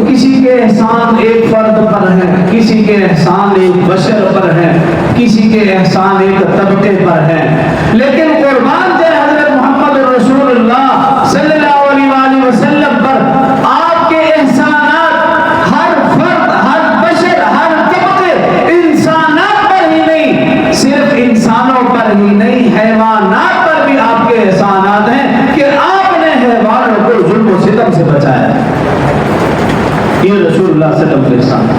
کسی کے احسان ایک فرد پر ہے، کسی کے احسان ایک بشر پر ہے، کسی کے احسان ایک طبقے پر ہے، لیکن قربان جائے حضرت محمد رسول اللہ صلی اللہ علیہ وآلہ وسلم پر آپ کے احسانات ہر فرد، ہر بشر، ہر طبقے، انسانات پر ہی نہیں، صرف انسانوں پر ہی نہیں، حیوانات پر بھی آپ کے احسانات ہیں کہ آپ نے حیوانوں کو ظلم و ستم سے بچایا۔ یہ رسول اللہ صلی اللہ علیہ وسلم کے احسان ہے،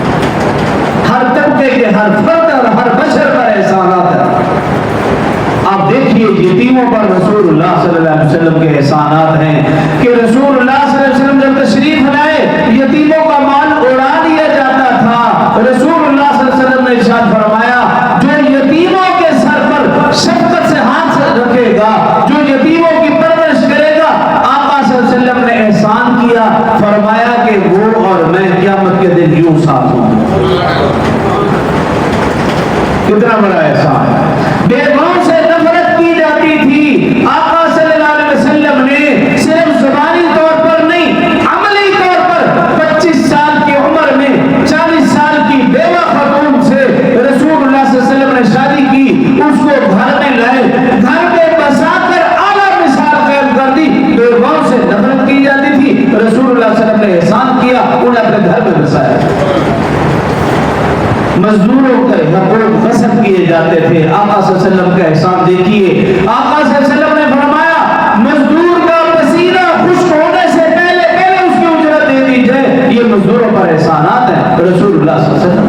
ہر طبقے کے ہر فرد اور ہر بشر پر احسانات ہیں۔ آپ دیکھیے یتیموں پر رسول اللہ صلی اللہ علیہ وسلم کے احسانات ہیں کہ رسول اللہ صلی اللہ علیہ وسلم جب تشریف لائے یتیموں کا مال اڑا لیا جاتا تھا، رسول اللہ صلی اللہ علیہ وسلم نے ارشاد فرمایا جو یتیموں کے سر پر شفقت سے ہاتھ رکھے گا، جو یتیموں کی پرورش کرے گا، آقا صلی اللہ علیہ وسلم نے احسان کیا، فرمایا کہ وہ اور میں قیامت کے دن یوں ساتھ ہوں۔ کتنا بڑا احسان ہے۔ بیگموں سے نفرت کی جاتی تھی، آقا صلی اللہ علیہ وسلم نے صرف زبانی طور پر نہیں، عملی طور پر 25 سال کی عمر میں 40 سال کی بیوہ خاتون سے رسول اللہ صلی اللہ علیہ وسلم نے شادی کی، اس کو گھر میں لائے، گھر میں بسا کر اعلیٰ مثال قائم کر دی۔ بیگموں سے نفرت کی جاتی تھی، رسول اللہ صلی اللہ علیہ وسلم نے احسان کیا، انہیں اپنے گھر میں بسایا۔ مزدوروں کے حقوق غصب کیے جاتے تھے، آقا صلی اللہ علیہ وسلم کا احسان دیکھیے، آقا صلی اللہ علیہ وسلم نے فرمایا مزدور کا پسینہ خشک ہونے سے پہلے اس کی اجرت دے دی جائے، یہ مزدوروں پر احسانات ہیں رسول اللہ صلی اللہ علیہ وسلم۔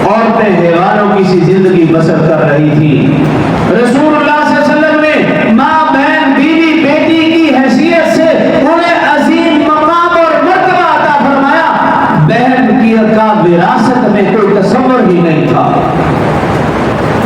عورتیں حیوانوں کی سی زندگی بسر کر رہی تھی، رسول اللہ صلی اللہ علیہ وسلم نے ماں، بہن، بیوی، بیٹی کی حیثیت سے انہیں عظیم مقام اور مرتبہ عطا فرمایا۔ بہن کا وراثت میں کوئی تصور ہی نہیں تھا،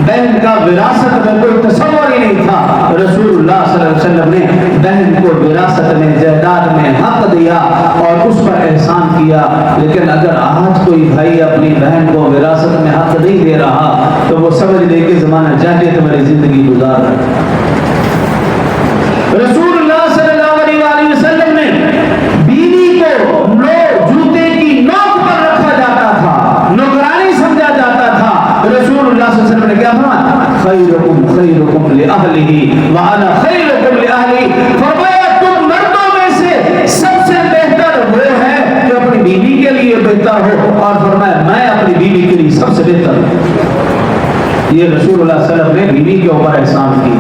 بہن کا وراثت میں کوئی تصور ہی نہیں تھا، رسول اللہ صلی اللہ علیہ وسلم نے بہن کو وراثت میں، جائیداد میں حق دیا اور اس پر احسان کیا۔ لیکن اگر آج کوئی بھائی اپنی بہن کو وراثت میں حق نہیں دے رہا تو وہ سمجھ لے کہ زمانہ جاہلیت والی زندگی گزار رہا ہے۔ رسول اللہ صلی اللہ علیہ وآلہ وسلم نے بیوی کو جوتے کی نوک پر رکھا جاتا تھا، نوکرانی سمجھا جاتا تھا، رسول اللہ صلی اللہ علیہ وسلم نے کیا فرمایا؟ خیرکم خیرکم لأہلہ وأنا خیرکم لأہلی، فرمایا تم مردوں میں سے سب سے بہتر وہ ہے جو اپنی بیوی کے لیے بہتر ہو، اور فرمایا میں اپنی بیوی کے لیے سب سے بہتر ہوں۔ یہ رسول اللہ صلی اللہ علیہ وسلم نے بیوی کے اوپر احسان کیا۔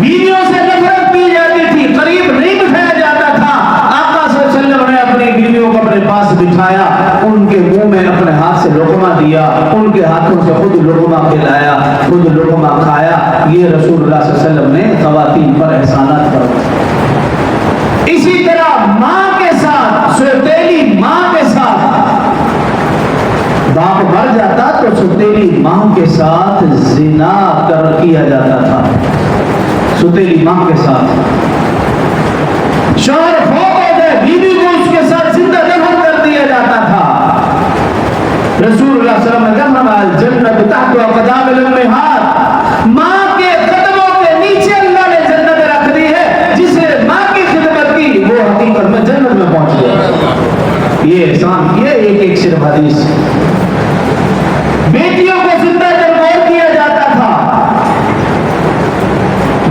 بیویوں سے نفرت کی جاتی تھی، قریب نہیں بٹھایا جاتا تھا، آقا صلی اللہ علیہ وسلم نے اپنی بیویوں کو اپنے پاس بٹھایا، ان کے منہ میں اپنے ہاتھ سے لقمہ دیا، ان کے ہاتھوں سے خود لقمہ کھلایا، خود لقمہ کھایا۔ یہ رسول اللہ صلی اللہ علیہ وسلم نے خواتین پر احسانات کر۔ اسی طرح ماں کے ساتھ، سوتیلی ماں کے ساتھ، باپ مر جاتا تو سوتیلی ماں کے ساتھ زنا کیا جاتا تھا، سوتیلی ماں کے ساتھ۔ شوہر فوت ہو جائے بیوی کو اس کے ساتھ زندہ دفن کر دیا جاتا تھا۔ رسول اللہ صلی اللہ علیہ وسلم نے فرمایا الجنت تحت اقدام الامہات، ماں کے قدموں کے نیچے اللہ نے جنت رکھ دی ہے، جس نے ماں کی خدمت کی وہ حقیقت میں جنت میں پہنچ گیا۔ یہ احسان کیا ایک صرف حدیث۔ بیٹیوں کو زندہ جلوہ کیا جاتا تھا،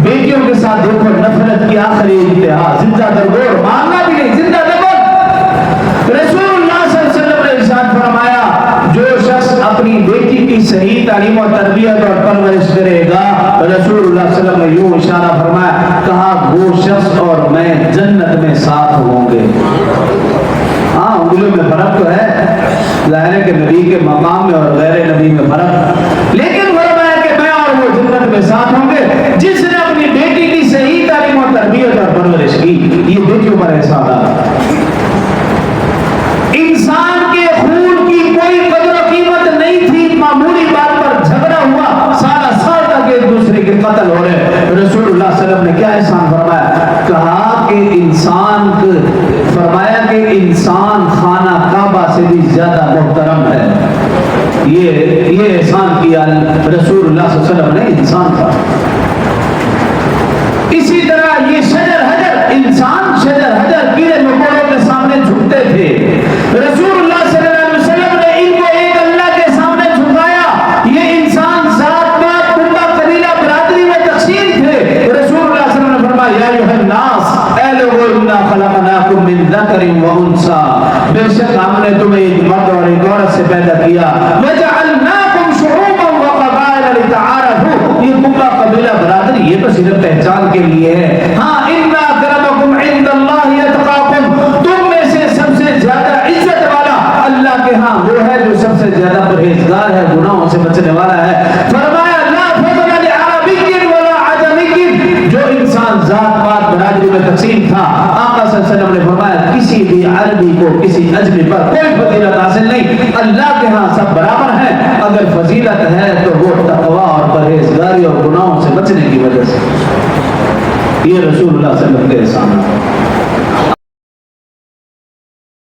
بیٹیوں کے ساتھ دیکھو نفرت کی آخری انتہا، زندہ درگور، مانگنا بھی نہیں، زندہ درگور۔ رسول اللہ صلی اللہ علیہ وسلم نے ارشاد فرمایا جو شخص اپنی بیٹی کی صحیح تعلیم و تربیت اور پرورش کرے گا، رسول اللہ صلی اللہ علیہ وسلم نے یوں اشارہ فرمایا، کہا وہ شخص اور میں جنت میں ساتھ ہوں گے۔ ہاں انگلیوں میں فرق تو ہے، ظاہر ہے کہ نبی کے مقام میں اور غیر نبی میں فرق، لیکن فرمایا کہ میں اور وہ جنت میں ساتھ ہوں گے جس نے اپنی بیٹی کی صحیح تعلیم و تربیت اور پرورش کی۔ یہ بیٹیوں پر احسانات۔ انسان کے خون کی کوئی قدر و قیمت نہیں تھی، معمولی بات پر جھگڑا ہوا، سارا سال تک ایک دوسرے کے قتل ہو رہے، رسول اللہ صلی اللہ علیہ وسلم نے کیا احسان فرمایا؟ کہا کہ انسان خانہ کعبہ سے بھی زیادہ محترم ہے۔ یہ احسان کیا رسول اللہ صلی اللہ علیہ وسلم نے انسان کا۔ اسی طرح یہ شجر حجر، انسان شجر حجر کیڑے الناس، اے لوگو انا خلقناکم من ذکر و انثی، بے شک ہم نے تمہیں ایک مرد اور ایک عورت سے پیدا کیا، وجعلناکم شعوبا و قبائل لتعارفوا، یہ تمہارا قبیلہ برادری یہ تو صرف پہچان کے لیے ہے، ہاں ان اکرمکم عند اللہ اتقاکم، تم میں سے سب سے زیادہ عزت والا اللہ کے ہاں وہ ہے جو سب سے زیادہ پرہیزگار ہے، گناہوں سے بچنے والا ہے۔ فرمایا لا فضل لعربی ولا عجمی، جو انسان ذات پات برادری میں تقسیم تھا، آقا صلی اللہ علیہ وسلم نے فرمایا کسی بھی عربی کو کسی اجمی پر کوئی فضیلت حاصل نہیں، اللہ کے ہاں سب برابر ہیں، اگر فضیلت ہے تو وہ تقوی اور پرہیزگاری اور گناہوں سے بچنے کی وجہ سے۔ یہ رسول اللہ صلی اللہ علیہ وسلم کے احسان ہے۔